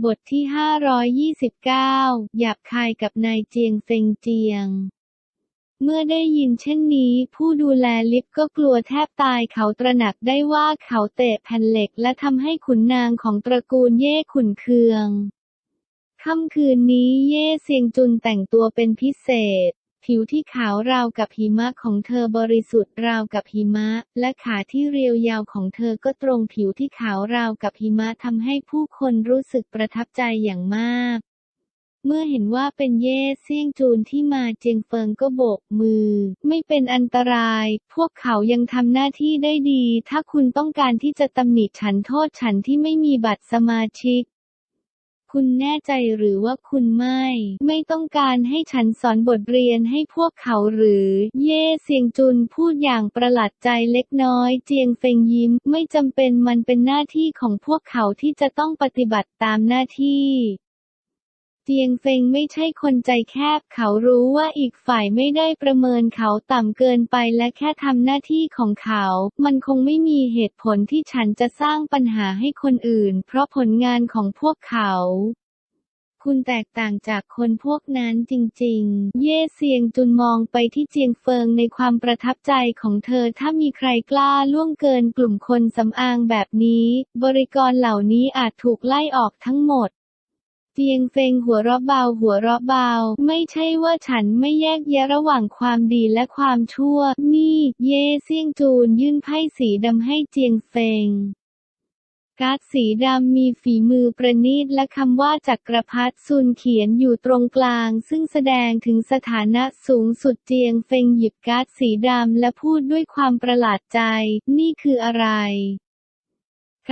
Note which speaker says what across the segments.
Speaker 1: บทที่529หยาบคายกับนายเจียงเฟงเจียงเมื่อได้ยินเช่นนี้ผู้ดูแลลิฟต์ก็กลัวแทบตายเขาตระหนักได้ว่าเขาเตะแผ่นเหล็กและทำให้ขุนนางของตระกูลเย่ขุ่นเคืองค่ำคืนนี้เย่เซียงจุนแต่งตัวเป็นพิเศษผิวที่ขาวราวกับหิมะของเธอบริสุทธิ์ราวกับหิมะและขาที่เรียวยาวของเธอก็ตรงผิวที่ขาวราวกับหิมะทำให้ผู้คนรู้สึกประทับใจอย่างมากเมื่อเห็นว่าเป็นเย่เซี่ยงจูนที่มาเจียงเฟิงก็โบกมือไม่เป็นอันตรายพวกเขายังทำหน้าที่ได้ดีถ้าคุณต้องการที่จะตำหนิฉันโทษฉันที่ไม่มีบัตรสมาชิกคุณแน่ใจหรือว่าคุณไม่ต้องการให้ฉันสอนบทเรียนให้พวกเขาหรือเย่เซียงจุนพูดอย่างประหลาดใจเล็กน้อยเจียงเฟงยิ้มไม่จำเป็นมันเป็นหน้าที่ของพวกเขาที่จะต้องปฏิบัติตามหน้าที่เจียงเฟงไม่ใช่คนใจแคบเขารู้ว่าอีกฝ่ายไม่ได้ประเมินเขาต่ำเกินไปและแค่ทำหน้าที่ของเขามันคงไม่มีเหตุผลที่ฉันจะสร้างปัญหาให้คนอื่นเพราะผลงานของพวกเขาคุณแตกต่างจากคนพวกนั้นจริงๆเย่เซียงจุนมองไปที่เจียงเฟิงในความประทับใจของเธอถ้ามีใครกล้าล่วงเกินกลุ่มคนสำอางแบบนี้บริกรเหล่านี้อาจถูกไล่ออกทั้งหมดเจียงเฟงหัวเราะเบาไม่ใช่ว่าฉันไม่แยกแยะระหว่างความดีและความชั่วนี่เย่เซี่ยงจูนยื่นไพ่สีดำให้เจียงเฟงการ์ดสีดำมีฝีมือประณีตและคำว่าจักรพรรดิซุนเขียนอยู่ตรงกลางซึ่งแสดงถึงสถานะสูงสุดเจียงเฟงหยิบการ์ดสีดำและพูดด้วยความประหลาดใจนี่คืออะไร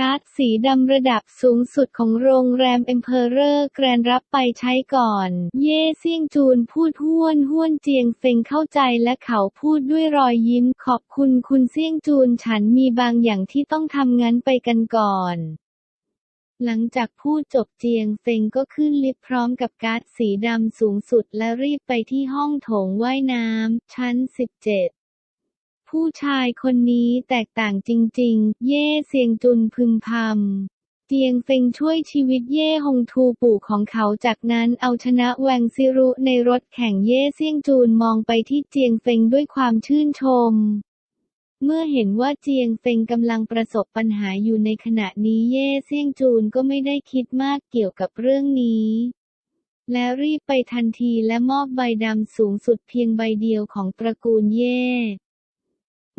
Speaker 1: การ์ดสีดำระดับสูงสุดของโรงแรม Emperor Grand รับไปใช้ก่อนเย่เซี่ยงจูนพูดห้วนเจียงเฟงเข้าใจและเขาพูดด้วยรอยยิ้มขอบคุณคุณเซี่ยงจูนฉันมีบางอย่างที่ต้องทำงั้นไปกันก่อนหลังจากพูดจบเจียงเฟงก็ขึ้นลิฟต์พร้อมกับการ์ดสีดำสูงสุดและรีบไปที่ห้องโถงว่ายน้ำชั้น17ผู้ชายคนนี้แตกต่างจริงๆเย่เซียงจุนพึมพำเจียงเฟงช่วยชีวิตเย่ฮงทูปู่ของเขาจากนั้นเอาชนะแวงซิรุในรถแข่งเย่เซียงจูนมองไปที่เจียงเฟงด้วยความชื่นชมเมื่อเห็นว่าเจียงเฟงกำลังประสบปัญหาอยู่ในขณะนี้เย่เซี่ยงจูนก็ไม่ได้คิดมากเกี่ยวกับเรื่องนี้และรีบไปทันทีและมอบใบดำสูงสุดเพียงใบเดียวของตระกูลเย่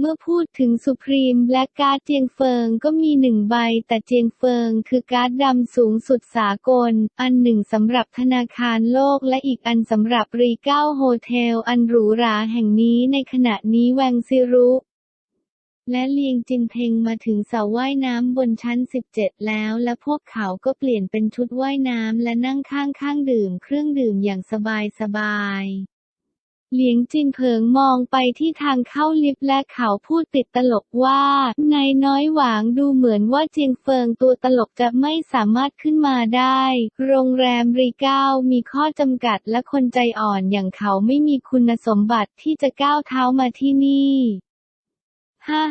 Speaker 1: เมื่อพูดถึงสุพรีมและการ์ดเจียงเฟิงก็มี1ใบแต่เจียงเฟิงคือการ์ดดำสูงสุดสากลอันหนึ่งสำหรับธนาคารโลกและอีกอันสำหรับรีเก้าโฮเทลอันหรูหราแห่งนี้ในขณะนี้แวงซิรุและเลียงจินเพ็งมาถึงสระว่ายน้ำบนชั้น17แล้วและพวกเขาก็เปลี่ยนเป็นชุดว่ายน้ำและนั่งข้างดื่มเครื่องดื่มอย่างสบายเหลียงจินเผิงมองไปที่ทางเข้าลิฟต์และเขาพูดติดตลกว่านายน้อยหวางดูเหมือนว่าเจียงเฟิงตัวตลกจะไม่สามารถขึ้นมาได้โรงแรมรีเก้ามีข้อจำกัดและคนใจอ่อนอย่างเขาไม่มีคุณสมบัติที่จะก้าวเท้ามาที่นี่ฮ่า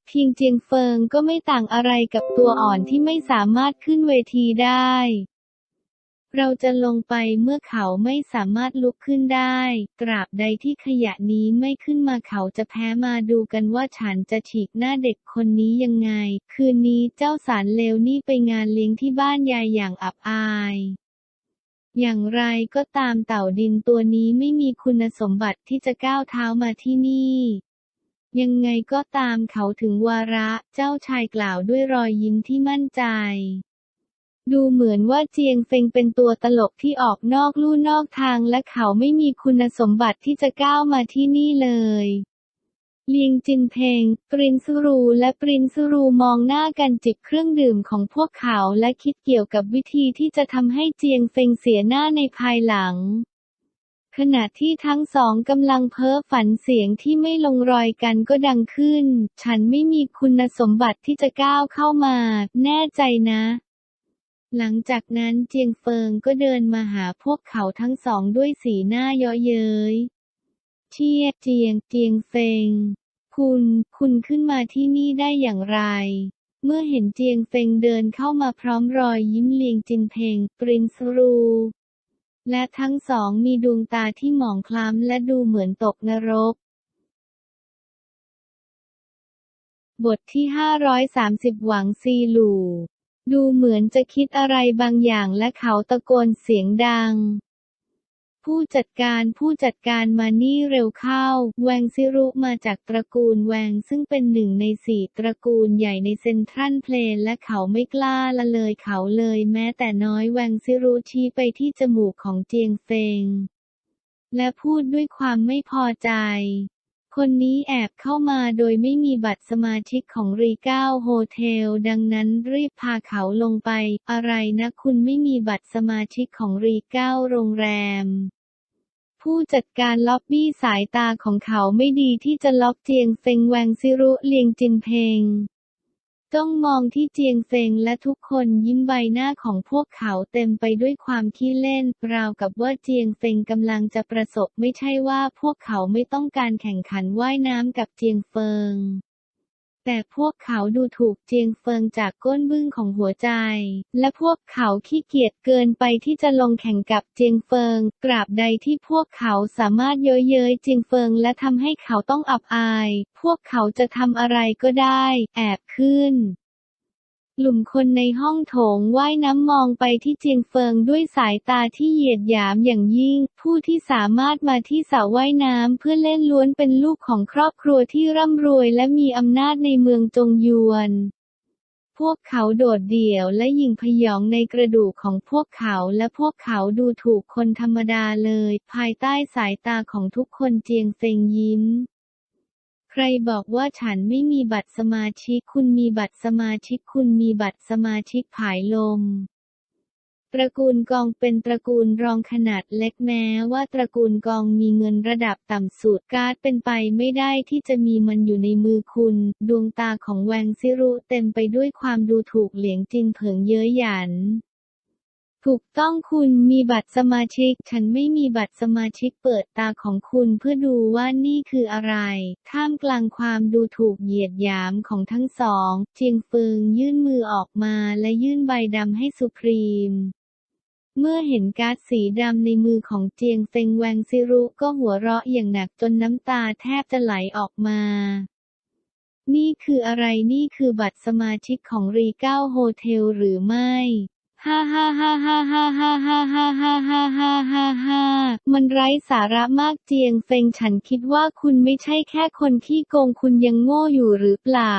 Speaker 1: เพียงเจียงเฟิงก็ไม่ต่างอะไรกับตัวอ่อนที่ไม่สามารถขึ้นเวทีได้เราจะลงไปเมื่อเขาไม่สามารถลุกขึ้นได้ตราบใดที่ขยะนี้ไม่ขึ้นมาเขาจะแพ้มาดูกันว่าฉันจะฉีกหน้าเด็กคนนี้ยังไงคืนนี้เจ้าสารเลวนี่ไปงานเลี้ยงที่บ้านยายอย่างอับอายอย่างไรก็ตามเต่าดินตัวนี้ไม่มีคุณสมบัติที่จะก้าวเท้ามาที่นี่ยังไงก็ตามเขาถึงวาระเจ้าชายกล่าวด้วยรอยยิ้มที่มั่นใจดูเหมือนว่าเจียงเฟงเป็นตัวตลกที่ออกนอกลู่นอกทางและเขาไม่มีคุณสมบัติที่จะก้าวมาที่นี่เลยเลียงจินเพ็งปรินซ์รูและปรินซ์รูมองหน้ากันจิบเครื่องดื่มของพวกเขาและคิดเกี่ยวกับวิธีที่จะทำให้เจียงเฟงเสียหน้าในภายหลังขณะที่ทั้งสองกำลังเพ้อฝันเสียงที่ไม่ลงรอยกันก็ดังขึ้นฉันไม่มีคุณสมบัติที่จะก้าวเข้ามาแน่ใจนะหลังจากนั้นเจียงเฟิงก็เดินมาหาพวกเขาทั้งสองด้วยสีหน้าเยาะเย้ยเจียงเฟงคุณขึ้นมาที่นี่ได้อย่างไร เมื่อเห็นเจียงเฟิงเดินเข้ามาพร้อมรอยยิ้มเลียงจินเพ็ง ปรินซ์รูและทั้งสองมีดวงตาที่หมองคล้ำและดูเหมือนตกนรกบทที่530หวังซีหลู่ดูเหมือนจะคิดอะไรบางอย่างและเขาตะโกนเสียงดังผู้จัดการมานี่เร็วเข้าแวงซิรุมาจากตระกูลแวงซึ่งเป็นหนึ่งใน4ตระกูลใหญ่ในเซ็นทรัลเพลนและเขาไม่กล้าละเลยเขาเลยแม้แต่น้อยแวงซิรุชี้ไปที่จมูกของเจียงเฟงและพูดด้วยความไม่พอใจคนนี้แอบเข้ามาโดยไม่มีบัตรสมาชิกของรีเก้าโฮเทลดังนั้นรีบพาเขาลงไปอะไรนะคุณไม่มีบัตรสมาชิกของรีเก้าโรงแรมผู้จัดการล็อบบี้สายตาของเขาไม่ดีที่จะล็อกเจียงเฟงแวงซิรุเลียงจินเพ็งจ้องมองที่เจียงเฟงและทุกคนยิ้มใบหน้าของพวกเขาเต็มไปด้วยความขี้เล่นราวกับว่าเจียงเฟงกำลังจะประสบไม่ใช่ว่าพวกเขาไม่ต้องการแข่งขันว่ายน้ำกับเจียงเฟิงแต่พวกเขาดูถูกเจียงเฟิงจากก้นบึ้งของหัวใจและพวกเขาขี้เกียจเกินไปที่จะลงแข่งกับเจียงเฟิงตราบใดที่พวกเขาสามารถเย้ยเย้ยเจียงเฟิงและทำให้เขาต้องอับอายพวกเขาจะทำอะไรก็ได้แอบขึ้นกลุ่มคนในห้องโถงว่ายน้ำมองไปที่เจียงเฟิงด้วยสายตาที่เหยียดหยามอย่างยิ่งผู้ที่สามารถมาที่สระว่ายน้ำเพื่อเล่นล้วนเป็นลูกของครอบครัวที่ร่ำรวยและมีอำนาจในเมืองจงหยวนพวกเขาโดดเดี่ยวและหยิ่งพยองในกระดูกของพวกเขาและพวกเขาดูถูกคนธรรมดาเลยภายใต้สายตาของทุกคนเจียงเฟิงยิ้มใครบอกว่าฉันไม่มีบัตรสมาชิกคุณมีบัตรสมาชิกคุณมีบัตรสมาชิกผายลมตระกูลกองเป็นตระกูลรองขนาดเล็กแม้ว่าตระกูลกองมีเงินระดับต่ำสุดการ์ดเป็นไปไม่ได้ที่จะมีมันอยู่ในมือคุณดวงตาของแวงซิรุเต็มไปด้วยความดูถูกเหลียงจินเผิงเย้ยหยันถูกต้องคุณมีบัตรสมาชิกฉันไม่มีบัตรสมาชิกเปิดตาของคุณเพื่อดูว่านี่คืออะไรท่ามกลางความดูถูกเหยียดหยามของทั้งสองเจียงเฟิงยื่นมือออกมาและยื่นใบดำให้สุพรีมเมื่อเห็นการ์ดสีดำในมือของเจียงเฟิงแวงซิรุก็หัวเราะอย่างหนักจนน้ำตาแทบจะไหลออกมานี่คืออะไรนี่คือบัตรสมาชิกของรีเก้าโฮเทลหรือไม่ฮ่าฮ่าฮ่าฮ่าฮ่าฮ่าฮ่าฮ่าฮ่าฮ่าฮ่าฮ่าฮ่ามันไร้สาระมากเจียงเฟิงฉันคิดว่าคุณไม่ใช่แค่คนขี้โกงคุณยังโง่อยู่หรือเปล่า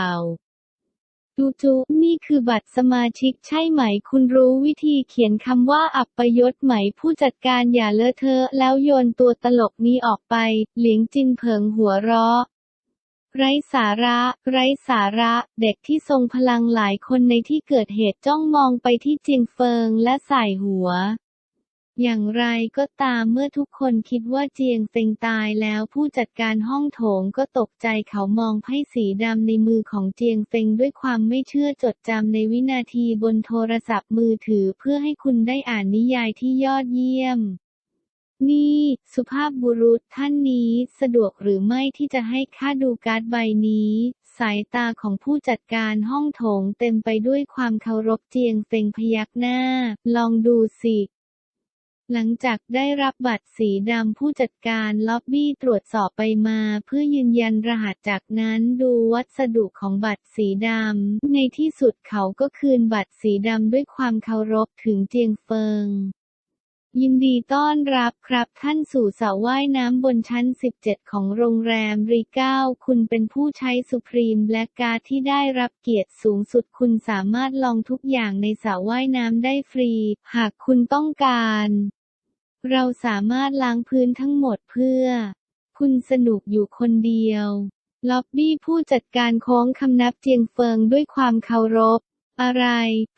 Speaker 1: จุนี่คือบัตรสมาชิกใช่ไหมคุณรู้วิธีเขียนคำว่าอัปยศไหมผู้จัดการอย่าเลอะเทอะแล้วโยนตัวตลกนี้ออกไปเหลียงจินเผิงหัวเราะไร้สาระเด็กที่ทรงพลังหลายคนในที่เกิดเหตุจ้องมองไปที่เจียงเฟิงและสายหัวอย่างไรก็ตามเมื่อทุกคนคิดว่าเจียงเฟิงตายแล้วผู้จัดการห้องโถงก็ตกใจเขามองไพ่สีดำในมือของเจียงเฟิงด้วยความไม่เชื่อจดจำในวินาทีบนโทรศัพท์มือถือเพื่อให้คุณได้อ่านนิยายที่ยอดเยี่ยมนี่สุภาพบุรุษท่านนี้สะดวกหรือไม่ที่จะให้ข้าดูการ์ดใบนี้สายตาของผู้จัดการห้องโถงเต็มไปด้วยความเคารพเจียงเฟิงพยักหน้าลองดูสิหลังจากได้รับบัตรสีดำผู้จัดการล็อบบี้ตรวจสอบไปมาเพื่อยืนยันรหัสจากนั้นดูวัสดุของบัตรสีดำในที่สุดเขาก็คืนบัตรสีดำด้วยความเคารพถึงเจียงเฟิงยินดีต้อนรับครับท่านสู่สระว่ายน้ำบนชั้น17ของโรงแรมรีเก้าคุณเป็นผู้ใช้สุพรีมแบล็กการ์ดที่ได้รับเกียรติสูงสุดคุณสามารถลองทุกอย่างในสระว่ายน้ำได้ฟรีหากคุณต้องการเราสามารถล้างพื้นทั้งหมดเพื่อคุณสนุกอยู่คนเดียวล็อบบี้ผู้จัดการโค้งคำนับเจียงเฟิงด้วยความเคารพอะไร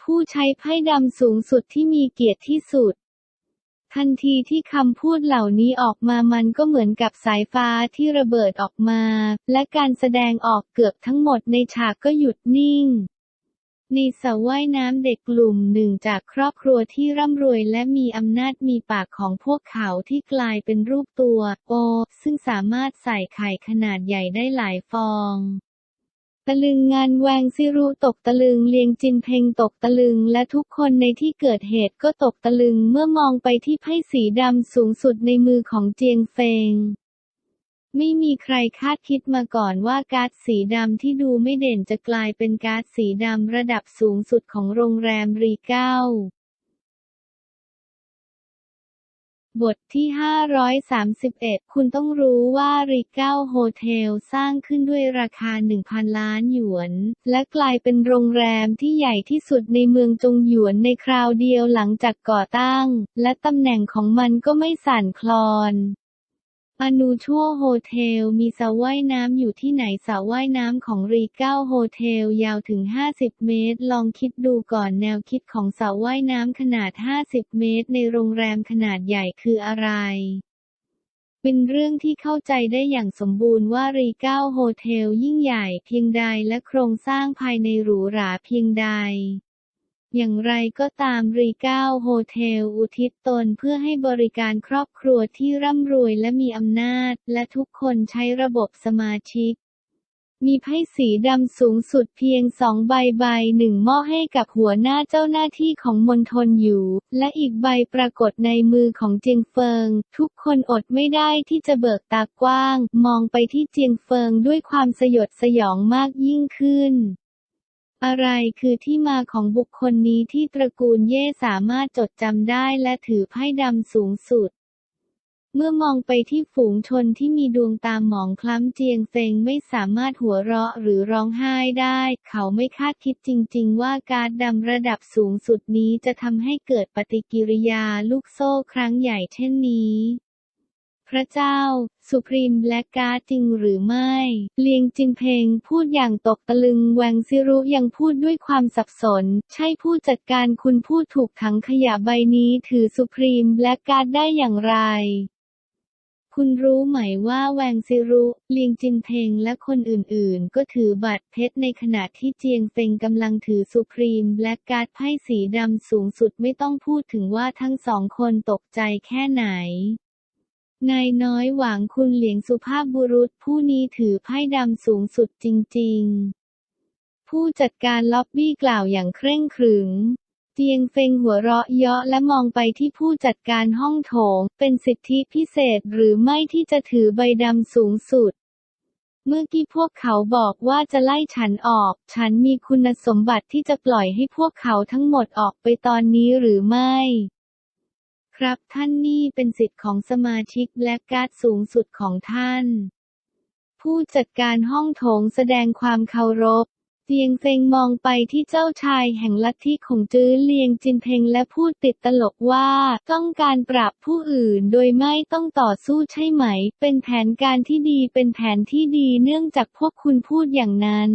Speaker 1: ผู้ใช้ไพ่ดำสูงสุดที่มีเกียรติที่สุดทันทีที่คำพูดเหล่านี้ออกมามันก็เหมือนกับสายฟ้าที่ระเบิดออกมาและการแสดงออกเกือบทั้งหมดในฉากก็หยุดนิ่งในสระว่ายน้ำเด็กกลุ่มหนึ่งจากครอบครัวที่ร่ำรวยและมีอำนาจมีปากของพวกเขาที่กลายเป็นรูปตัวโอซึ่งสามารถใส่ไข่ขนาดใหญ่ได้หลายฟอง ตะลึงงานแวงซิรุตกตะลึงเลียงจินเพ็งตกตะลึงและทุกคนในที่เกิดเหตุก็ตกตะลึงเมื่อมองไปที่ไพ่สีดำสูงสุดในมือของเจียงเฟงไม่มีใครคาดคิดมาก่อนว่าการ์ดสีดำที่ดูไม่เด่นจะกลายเป็นการ์ดสีดำระดับสูงสุดของโรงแรมรีเก้าบทที่531คุณต้องรู้ว่ารีเก้าโฮเทลสร้างขึ้นด้วยราคา 1,000 ล้านหยวนและกลายเป็นโรงแรมที่ใหญ่ที่สุดในเมืองจงหยวนในคราวเดียวหลังจากก่อตั้งและตำแหน่งของมันก็ไม่สั่นคลอนอนูชั่วโฮเทลมีสระว่ายน้ำอยู่ที่ไหนสระว่ายน้ำของรีเก้าโฮเทลยาวถึง50 เมตรลองคิดดูก่อนแนวคิดของสระว่ายน้ำขนาด50 เมตรในโรงแรมขนาดใหญ่คืออะไรเป็นเรื่องที่เข้าใจได้อย่างสมบูรณ์ว่ารีเก้าโฮเทลยิ่งใหญ่เพียงใดและโครงสร้างภายในหรูหราเพียงใดอย่างไรก็ตามรีเก้าโฮเทลอุทิศตนเพื่อให้บริการครอบครัวที่ร่ำรวยและมีอำนาจและทุกคนใช้ระบบสมาชิกมีไพ่สีดำสูงสุดเพียง2 ใบหนึ่งมอบให้กับหัวหน้าเจ้าหน้าที่ของมณฑลอยู่และอีกใบปรากฏในมือของเจียงเฟิงทุกคนอดไม่ได้ที่จะเบิกตากว้างมองไปที่เจียงเฟิงด้วยความสยดสยองมากยิ่งขึ้นอะไรคือที่มาของบุคคลนี้ที่ตระกูลเย่สามารถจดจำได้และถือไพ่ดำสูงสุดเมื่อมองไปที่ฝูงชนที่มีดวงตาหมองคล้ำเจียงเฟงไม่สามารถหัวเราะหรือร้องไห้ได้เขาไม่คาดคิดจริงๆว่าการ์ดดำระดับสูงสุดนี้จะทำให้เกิดปฏิกิริยาลูกโซ่ครั้งใหญ่เช่นนี้พระเจ้าสุพรีมแบล็กการ์ดจริงหรือไม่เลียงจินเพ็งพูดอย่างตกตะลึงแวงซิรุยังพูดด้วยความสับสนใช่ผู้จัดการคุณพูดถูกถังขยะใบนี้ถือสุพรีมแบล็กการ์ดได้อย่างไรคุณรู้ไหมว่าแวงซิรุเลียงจินเพ็งและคนอื่นๆก็ถือบัตรเพชรในขณะที่เจียงเฟงกำลังถือสุพรีมแบล็กการ์ดไพ่สีดำสูงสุดไม่ต้องพูดถึงว่าทั้งสองคนตกใจแค่ไหนนายน้อยหวังคุณเหลียงสุภาพบุรุษผู้นี้ถือไพ่ดำสูงสุดจริงๆผู้จัดการล็อบบี้กล่าวอย่างเคร่งขรึมเจียงเฟงหัวเราะเยาะและมองไปที่ผู้จัดการห้องโถงเป็นสิทธิพิเศษหรือไม่ที่จะถือใบดำสูงสุดเมื่อกี้พวกเขาบอกว่าจะไล่ฉันออกฉันมีคุณสมบัติที่จะปล่อยให้พวกเขาทั้งหมดออกไปตอนนี้หรือไม่ครับท่านนี่เป็นสิทธิ์ของสมาชิกแบล็กการ์ดสูงสุดของท่านผู้จัดการห้องโถงแสดงความเคารพเจียงเฟงมองไปที่เจ้าชายแห่งลัทธิของจื้อเลียงจินเพ็งและพูดติดตลกว่าต้องการปราบผู้อื่นโดยไม่ต้องต่อสู้ใช่ไหมเป็นแผนการที่ดีเป็นแผนที่ดีเนื่องจากพวกคุณพูดอย่างนั้น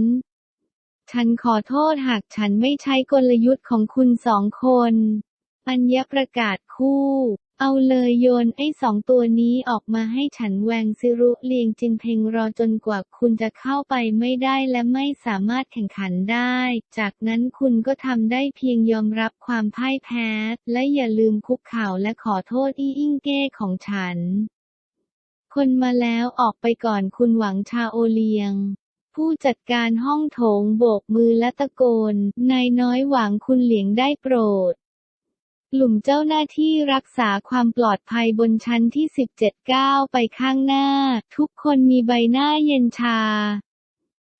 Speaker 1: ฉันขอโทษหากฉันไม่ใช้กลยุทธ์ของคุณสองคนอัญญประกาศคู่เอาเลยโยนไอ้2 ตัวนี้ออกมาให้ฉันแวงซิรุเลียงจินเพ็งรอจนกว่าคุณจะเข้าไปไม่ได้และไม่สามารถแข่งขันได้จากนั้นคุณก็ทำได้เพียงยอมรับความพ่ายแพ้และอย่าลืมคุกเข่าและขอโทษอี้อิ้งเก้ของฉันคนมาแล้วออกไปก่อนคุณหวังชาโอเลียงผู้จัดการห้องโถงโบกมือและตะโกนนายน้อยหวังคุณเหลียงได้โปรดกลุ่มเจ้าหน้าที่รักษาความปลอดภัยบนชั้นที่17ก้าวไปข้างหน้าทุกคนมีใบหน้าเย็นชา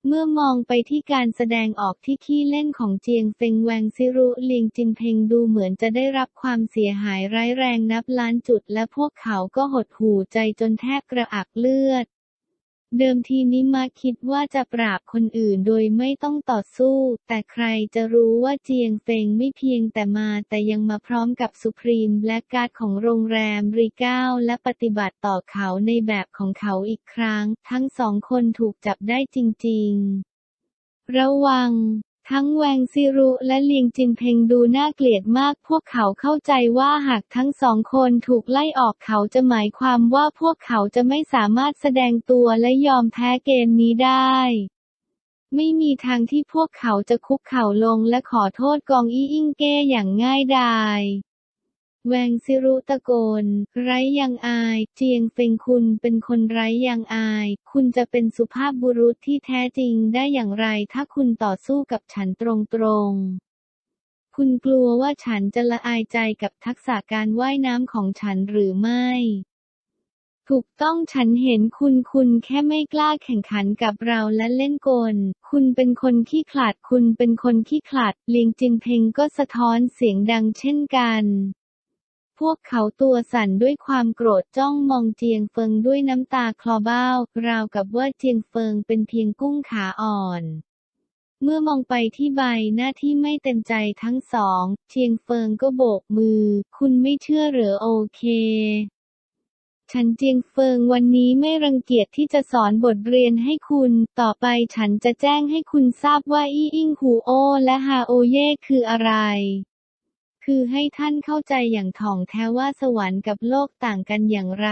Speaker 1: เมื่อมองไปที่การแสดงออกที่ขี้เล่นของเจียงเฟงแวงซิรุเลียงจินเพ็งดูเหมือนจะได้รับความเสียหายร้ายแรงนับล้านจุดและพวกเขาก็หดหู่ใจจนแทบกระอักเลือดเดิมทีนิมาคิดว่าจะปราบคนอื่นโดยไม่ต้องต่อสู้แต่ใครจะรู้ว่าเจียงเฟงไม่เพียงแต่ยังมาพร้อมกับสุพรีมแบล็กการ์ดของโรงแรมรีเก้าและปฏิบัติต่อเขาในแบบของเขาอีกครั้งทั้ง2 คนถูกจับได้จริงๆระวังทั้งแวงซิรุและเลียงจินเพ็งดูน่าเกลียดมากพวกเขาเข้าใจว่าหากทั้ง2 คนถูกไล่ออกเขาจะหมายความว่าพวกเขาจะไม่สามารถแสดงตัวและยอมแพ้เกมนี้ได้ไม่มีทางที่พวกเขาจะคุกเข่าลงและขอโทษกองอี้อิ้งเก้อย่างง่ายดาย แวงซิรุตะโกน ไร้ยังอาย เจียงเฟงคุณเป็นคนไร้ยังอาย คุณจะเป็นสุภาพบุรุษที่แท้จริงได้อย่างไรถ้าคุณต่อสู้กับฉันตรงๆ คุณกลัวว่าฉันจะละอายใจกับทักษะการว่ายน้ำของฉันหรือไม่ ถูกต้องฉันเห็นคุณแค่ไม่กล้าแข่งขันกับเราและเล่นกล คุณเป็นคนขี้ขลาดคุณเป็นคนขี้ขลาดเลียงจินเพ็งก็สะท้อนเสียงดังเช่นกัน พวกเขาตัวสั่นด้วยความโกรธจ้องมองเจียงเฟิงด้วยน้ำตาคลอเบ้าราวกับว่าเจียงเฟิงเป็นเพียงกุ้งขาอ่อน เมื่อมองไปที่ใบหน้าที่ไม่เต็มใจทั้งสองเจียงเฟิงก็โบกมือ คุณไม่เชื่อเหรอโอเค ฉันเจียงเฟิงวันนี้ไม่รังเกียจที่จะสอนบทเรียนให้คุณ ต่อไปฉันจะแจ้งให้คุณทราบว่าอี้อิงฮูโอและฮาโอเย่คืออะไร คือให้ท่านเข้าใจอย่างถ่องแท้ว่าสวรรค์กับโลกต่างกันอย่างไร